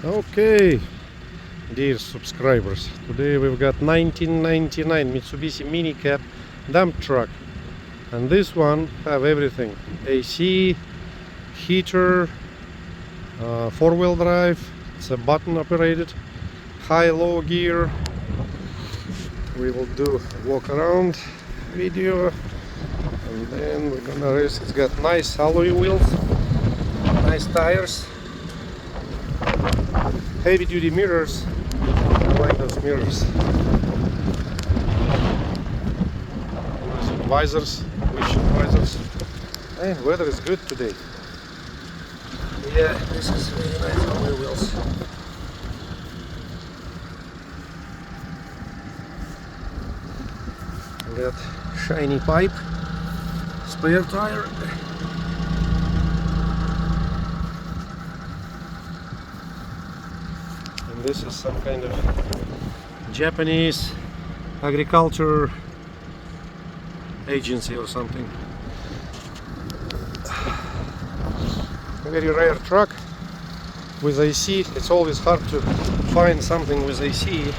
Okay, dear subscribers, today we've got 1999 Mitsubishi Minicab dump truck, and this one have everything: AC, heater, four-wheel drive. It's a button operated, high-low gear. We will do walk around video, and then we're gonna race. It's got nice alloy wheels, nice tires, heavy duty mirrors. I like those mirrors. Visors, windshield visors. And weather is good today. Yeah, this is really nice alloy wheels. Got shiny pipe, spare tire. And this is some kind of Japanese agriculture agency or something. A very rare truck with AC. It's always hard to find something with AC.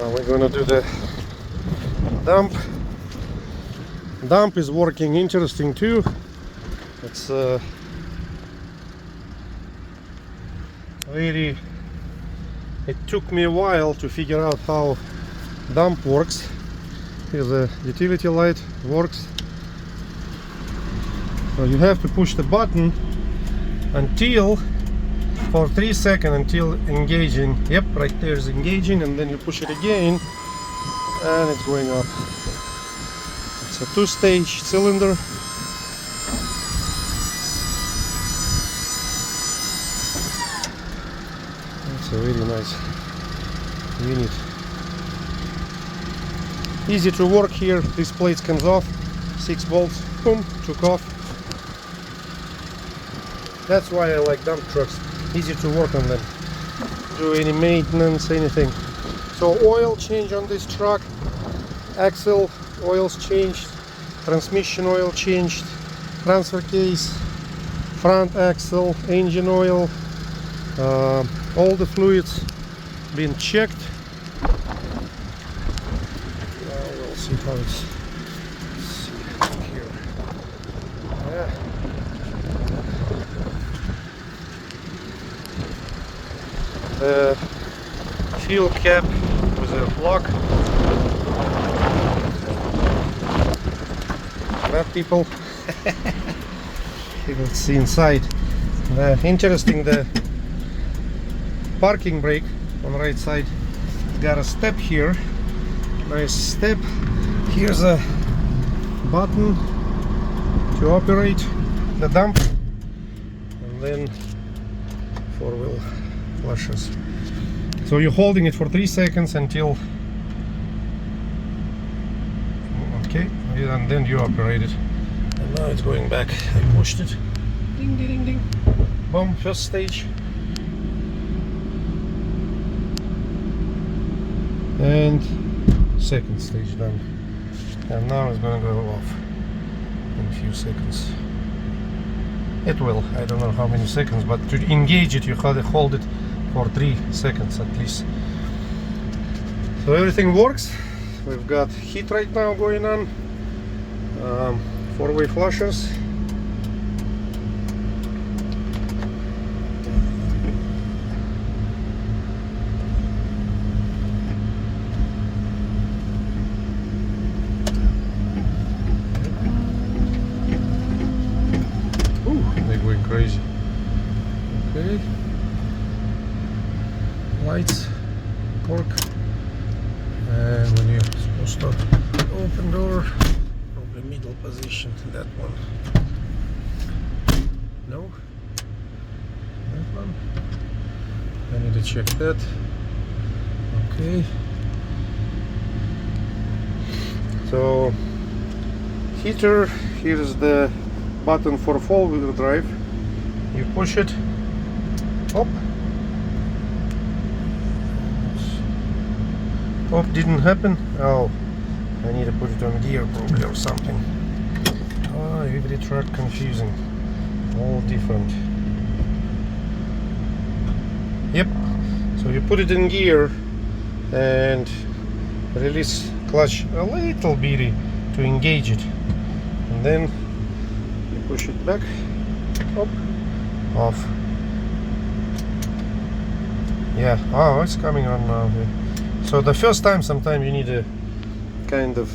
We're gonna do the dump. Dump is working interesting too. It's it took me a while to figure out how dump works. Here's a utility light, works. So you have to push the button until for 3 seconds until engaging. Yep, right there is engaging, and then you push it again and it's going up. It's a two-stage cylinder. It's a really nice unit. Easy to work here. This plate comes off, 6 bolts, boom, took off. That's why I like dump trucks. Easy to work on them. Do any maintenance, anything. So oil change on this truck. Axle oils changed. Transmission oil changed. Transfer case. Front axle. Engine oil. All the fluids been checked. We'll see how it's. Let's see here. Yeah. The fuel cap with a lock. That people. You can see inside. Interesting, the parking brake on the right side. It's got a step here. Nice step. Here's a button to operate the dump, and then four-wheel flushes. So you're holding it for 3 seconds until, okay, and then you operate it. And now it's going back. I pushed it. Ding ding ding ding. Boom, first stage. And second stage done. And now it's going to go off in a few seconds. It will. I don't know how many seconds, but to engage it you have to hold it for 3 seconds at least. So everything works. We've got heat right now going on. Four-way flushers. Ooh, they're going crazy. Okay. Lights work, and when you're supposed to open door, probably middle position, that one. No, that one. I need to check that. Okay. So heater, here's the button for four-wheel drive. You push it, hop. Oh, didn't happen. Oh, I need to put it on gear probably or something. Oh, every truck confusing. All different. Yep. So you put it in gear and release clutch a little bitty to engage it. And then you push it back. Up. Off. Yeah. Oh, it's coming on now. So the first time, sometimes you need to kind of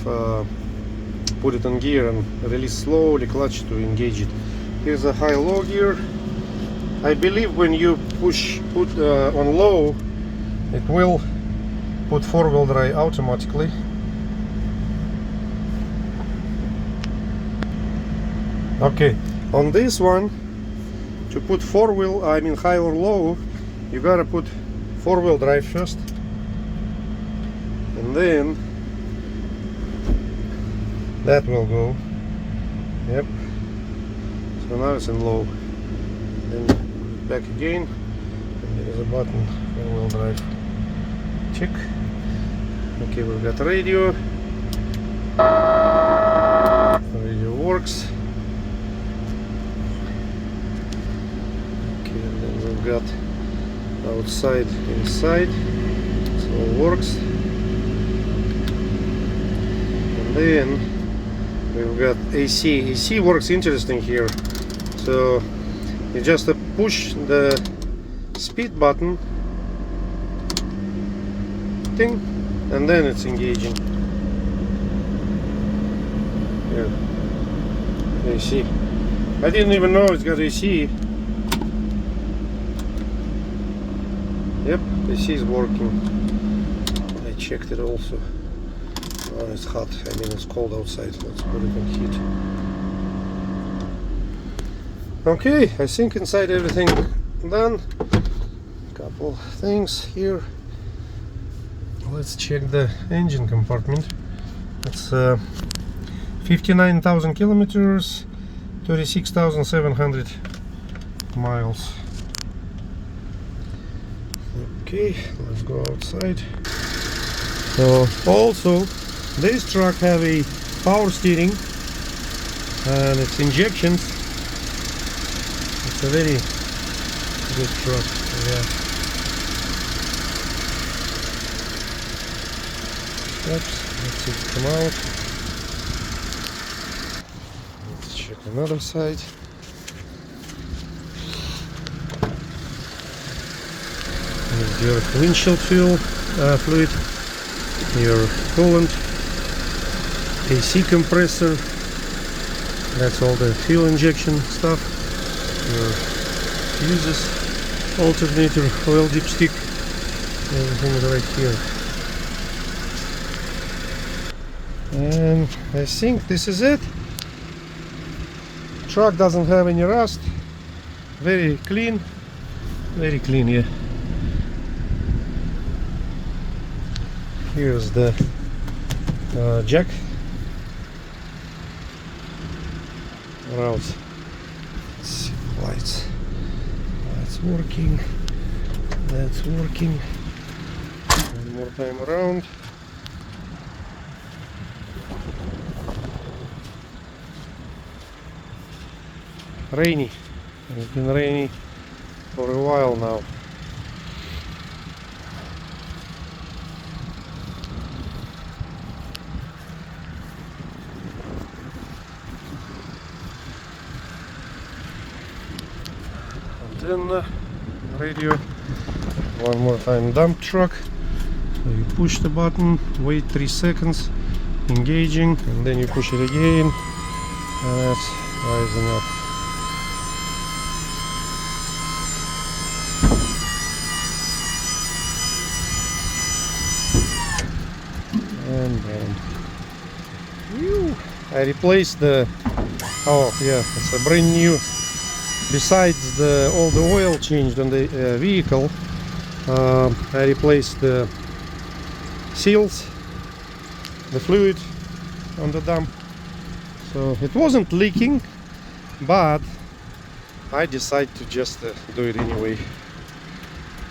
put it on gear and release slowly clutch to engage it. Here's a high-low gear. I believe when you put on low, it will put four-wheel drive automatically. Okay, on this one, to put high or low, you gotta put four-wheel drive first, and then that will go. Yep. So now it's in low. Then put it back again, and there is a button for four-wheel drive. Check. Okay, we've got radio. Radio works. Okay, and then we've got outside, inside, so it works. And then we've got AC. AC works interesting here. So you just push the speed button, thing, and then it's engaging. Yeah, AC. I didn't even know it's got AC. Yep, AC is working. I checked it also. Oh, it's hot. I mean, it's cold outside. Let's put it in heat. Okay, I think inside everything done. Couple things here. Let's check the engine compartment. It's 59,000 kilometers, 36,700 miles. Okay, let's go outside. So also this truck have a power steering and it's injections. It's a very good truck. Yeah. Oops, let's see it come out. Let's check another side. Here's your windshield fluid, your coolant, AC compressor, that's all the fuel injection stuff, your fuses, alternator, oil dipstick, everything is right here. And I think this is it. Truck doesn't have any rust, very clean, yeah. Here's the jack. Around. Let's see, lights. That's working. That's working. One more time around. Rainy. It's been rainy for a while now. Then radio. One more time, dump truck. So you push the button, wait 3 seconds, engaging, and then you push it again, and that's rising up. And then I replaced the, oh yeah, it's a brand new. Besides all the oil changed on the vehicle, I replaced the seals, the fluid on the dump. So it wasn't leaking, but I decided to just do it anyway.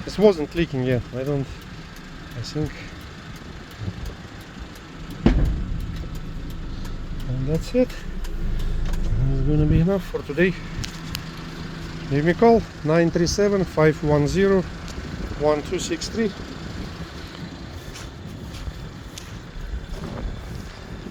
This wasn't leaking yet. I think And that's it. It's gonna be enough for today. Give me a call 937-510-1263.